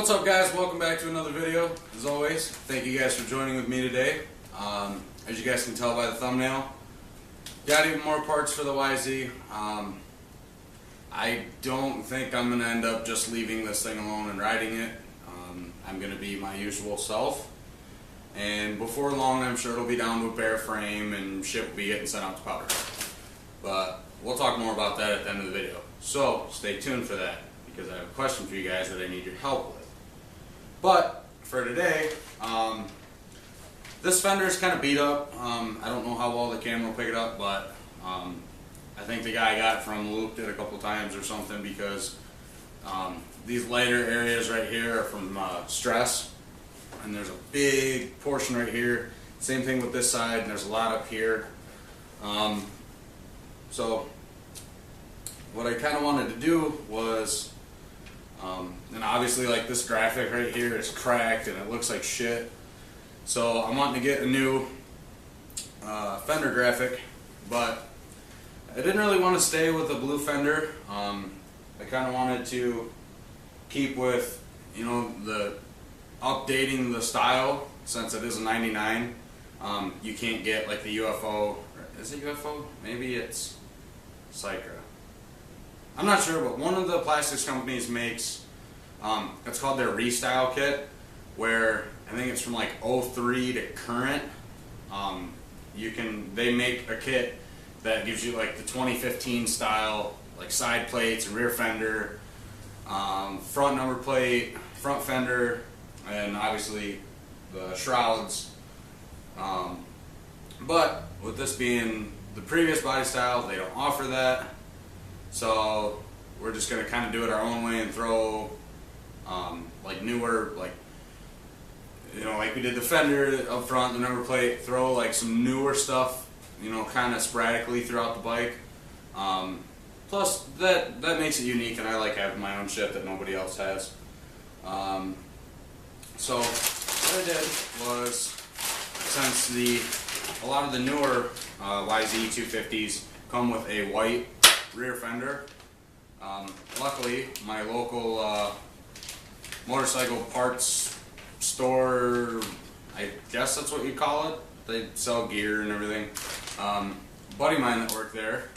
What's up, guys? Welcome back to another video. As always, thank you guys for joining with me today. As you guys can tell by the thumbnail, got even more parts for the YZ. I don't think I'm going to end up just leaving this thing alone and riding it. I'm going to be my usual self. And before long, I'm sure it'll be down to a bare frame and shit will be getting sent out to powder. But we'll talk more about that at the end of the video. So stay tuned for that, because I have a question for you guys that I need your help with. But for today, this fender is kind of beat up. I don't know how well the camera will pick it up, but I think the guy got from looped it a couple times or something, because these lighter areas right here are from stress, and there's a big portion right here. Same thing with this side, and there's a lot up here. So what I kind of wanted to do was, and obviously like this graphic right here is cracked and it looks like shit. So I'm wanting to get a new fender graphic, but I didn't really want to stay with a blue fender. I kind of wanted to keep with, you know, the updating the style, since it is a 99. You can't get like the UFO. Is it UFO? Maybe it's Sycra. I'm not sure, but one of the plastics companies makes, it's called their Restyle kit, where I think it's from like 03 to current. They make a kit that gives you like the 2015 style, like side plates and rear fender, front number plate, front fender, and obviously the shrouds. But with this being the previous body style, they don't offer that. So we're just going to kind of do it our own way and throw like newer, like, you know, like we did the fender up front, the number plate, throw like some newer stuff, you know, kind of sporadically throughout the bike. Plus that makes it unique, and I like having my own shit that nobody else has. So what I did was, since a lot of the newer YZ 250s come with a white rear fender, luckily my local motorcycle parts store, I guess that's what you call it, they sell gear and everything. A buddy of mine that worked there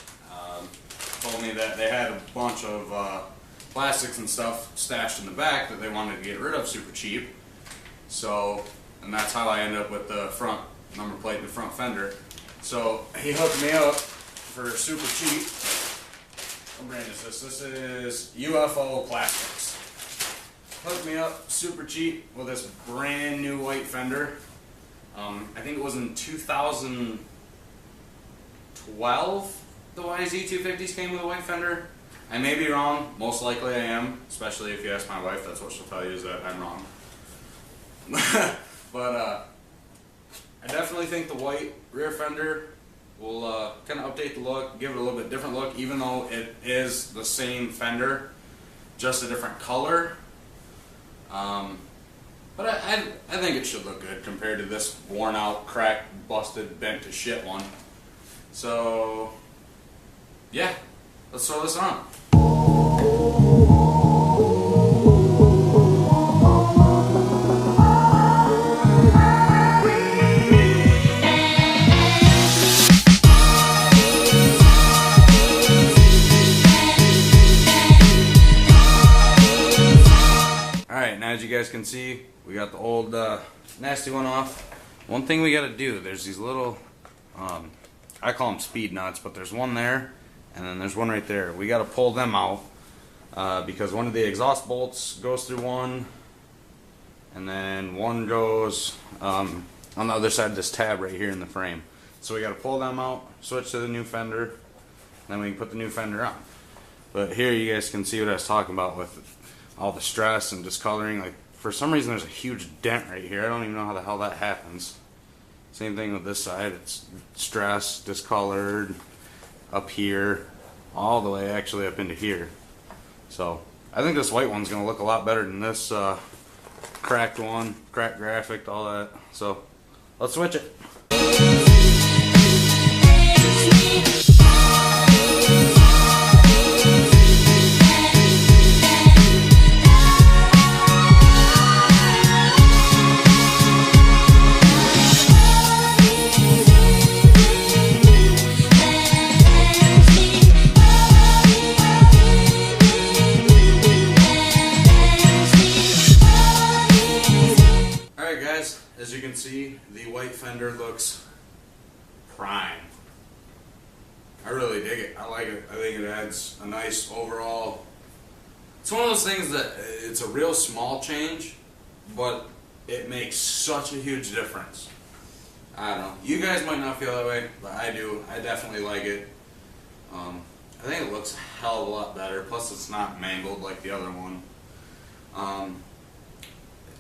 told me that they had a bunch of plastics and stuff stashed in the back that they wanted to get rid of super cheap. So, and that's how I ended up with the front number plate and the front fender. So he hooked me up for super cheap. What brand is this? This is UFO Plastics. Hooked me up super cheap with this brand new white fender. I think it was in 2012 the YZ 250s came with a white fender. I may be wrong, most likely I am, especially if you ask my wife, that's what she'll tell you, is that I'm wrong. But I definitely think the white rear fender will kind of update the look, give it a little bit different look, even though it is the same fender, just a different color. But I think it should look good compared to this worn out, cracked, busted, bent to shit one. So yeah, let's throw this on. As you guys can see, we got the old nasty one off. One thing we got to do, there's these little, I call them speed nuts, but there's one there, and then there's one right there. We got to pull them out because one of the exhaust bolts goes through one, and then one goes on the other side of this tab right here in the frame. So we got to pull them out, switch to the new fender, and then we can put the new fender on. But here you guys can see what I was talking about with all the stress and discoloring. Like, for some reason there's a huge dent right here. I don't even know how the hell that happens. Same thing with this side. It's stress, discolored up here, all the way actually up into here. So I think this white one's gonna look a lot better than this cracked one, cracked graphic, all that. So let's switch it. as you can see, the white fender looks prime. I really dig it. I like it. I think it adds a nice overall. It's one of those things that it's a real small change, but it makes such a huge difference. I don't know. You guys might not feel that way, but I do. I definitely like it. I think it looks a hell of a lot better. Plus, it's not mangled like the other one.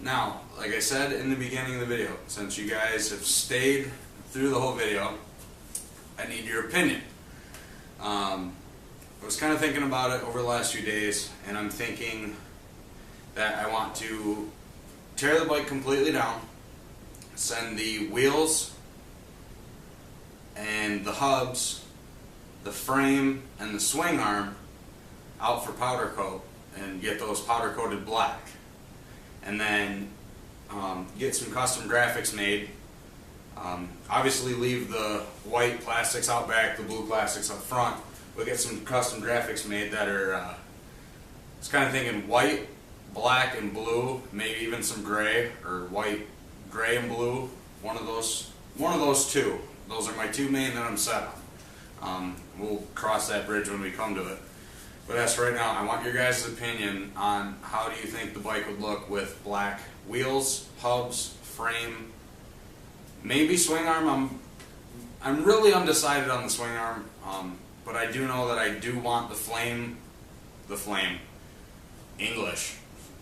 Now, like I said in the beginning of the video, since you guys have stayed through the whole video, I need your opinion. I was kind of thinking about it over the last few days, and I'm thinking that I want to tear the bike completely down, send the wheels and the hubs, the frame and the swing arm out for powder coat and get those powder coated black, and then get some custom graphics made. Obviously leave the white plastics out back, the blue plastics up front. We'll get some custom graphics made that are, I was kind of thinking white, black, and blue, maybe even some gray, or white, gray, and blue. One of those two. Those are my two main that I'm set on. We'll cross that bridge when we come to it. But as for right now, I want your guys' opinion on how do you think the bike would look with black wheels, hubs, frame, maybe swing arm. I'm really undecided on the swing arm, but I do know that I do want the flame, English,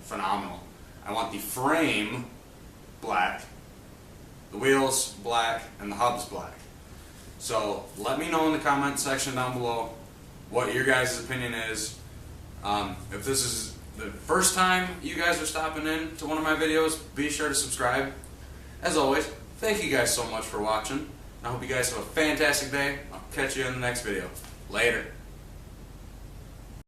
phenomenal. I want the frame black, the wheels black, and the hubs black. So let me know in the comment section down below what your guys' opinion is. If this is the first time you guys are stopping in to one of my videos, be sure to subscribe. As always, thank you guys so much for watching. I hope you guys have a fantastic day. I'll catch you in the next video. Later.